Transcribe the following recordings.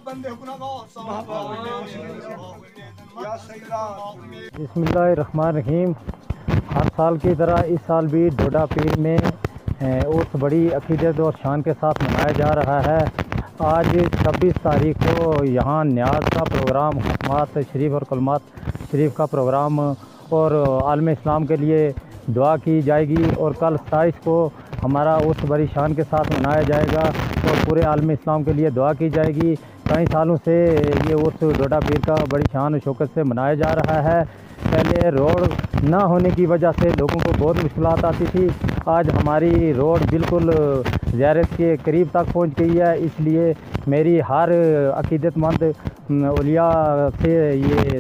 बिस्मिल्लाहिर्रहमानिर्रहीम। हर साल की तरह इस साल भी डोडा पीर में उर्स बड़ी अकीदत और शान के साथ मनाया जा रहा है। आज 26 तारीख को यहाँ न्याज का प्रोग्राम, खत्मात शरीफ और कलमात शरीफ का प्रोग्राम और आलम इस्लाम के लिए दुआ की जाएगी और कल 27 को हमारा उर्स बड़ी शान के साथ मनाया जाएगा और पूरे आलम इस्लाम के लिए दुआ की जाएगी। कई सालों से ये उर्स डोडा पीर का बड़ी शान और शौकत से मनाया जा रहा है। पहले रोड ना होने की वजह से लोगों को बहुत मुश्किलात आती थी। आज हमारी रोड बिल्कुल ज़ियारत के करीब तक पहुंच गई है, इसलिए मेरी हर अकीदतमंद औलिया से ये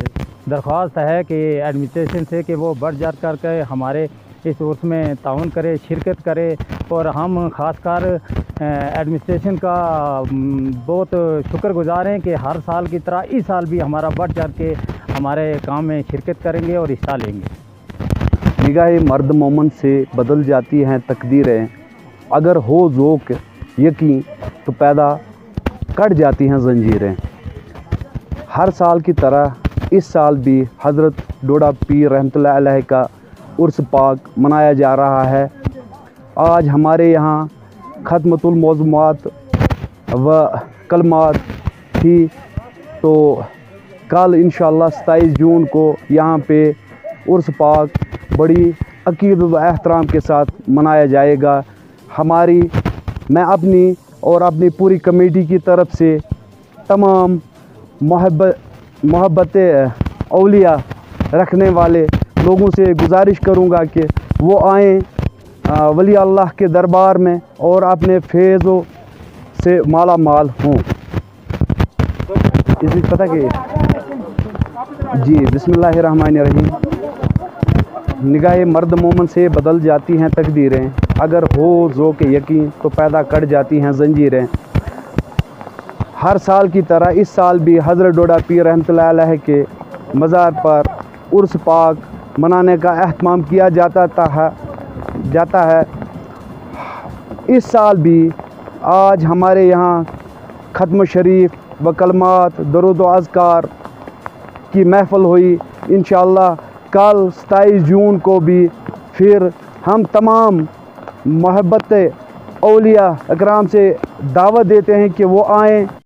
दरख्वास्त है कि एडमिनिस्ट्रेशन से कि वो बढ़ चढ़ करके हमारे इस उर्स में ताउन करे, शिरकत करे और हम ख़ासकर एडमिनिस्ट्रेशन का बहुत शुक्रगुजार हैं कि हर साल की तरह इस साल भी हमारा बढ़ चढ़ के हमारे काम में शिरकत करेंगे और हिस्सा लेंगे। निगाह मर्द मोमन से बदल जाती हैं तकदीरें, अगर हो ज़ौक़ यकीन तो पैदा कट जाती हैं ज़ंजीरें। हर साल की तरह इस साल भी हज़रत डोडा पीर रहमतुल्लाह अलैह का उर्स पाक मनाया जा रहा है। आज हमारे यहाँ ख़त्मतुल मौज़ूमात व कलमात थी, तो कल इंशाअल्लाह 27 जून को यहाँ पे उर्स पाक बड़ी अकीदत व एहतराम के साथ मनाया जाएगा। मैं अपनी और अपनी पूरी कमेटी की तरफ से तमाम मोहब्बत औलिया रखने वाले लोगों से गुजारिश करूँगा कि वो आएँ वली अल्लाह के दरबार में और अपने फैज़ों से माला माल हों। इसी पता कि जी बिस्मिल्लाहिर्रहमानिर्रहीम। निगाह मर्द मोमन से बदल जाती हैं तकदीरें, अगर हो ज़ौक़ यकीन तो पैदा कट जाती हैं ज़ंजीरें। हर साल की तरह इस साल भी हज़रत डोडा पीर रहमतुल्लाह अलैह के मज़ार पर उर्स पाक मनाने का एहतमाम किया जाता है। इस साल भी आज हमारे यहाँ ख़त्म शरीफ व कलमात दरूद व अज़कार की महफ़िल हुई। इंशाअल्लाह कल 27 जून को भी फिर हम तमाम मोहब्बत औलिया इकराम से दावत देते हैं कि वो आएँ।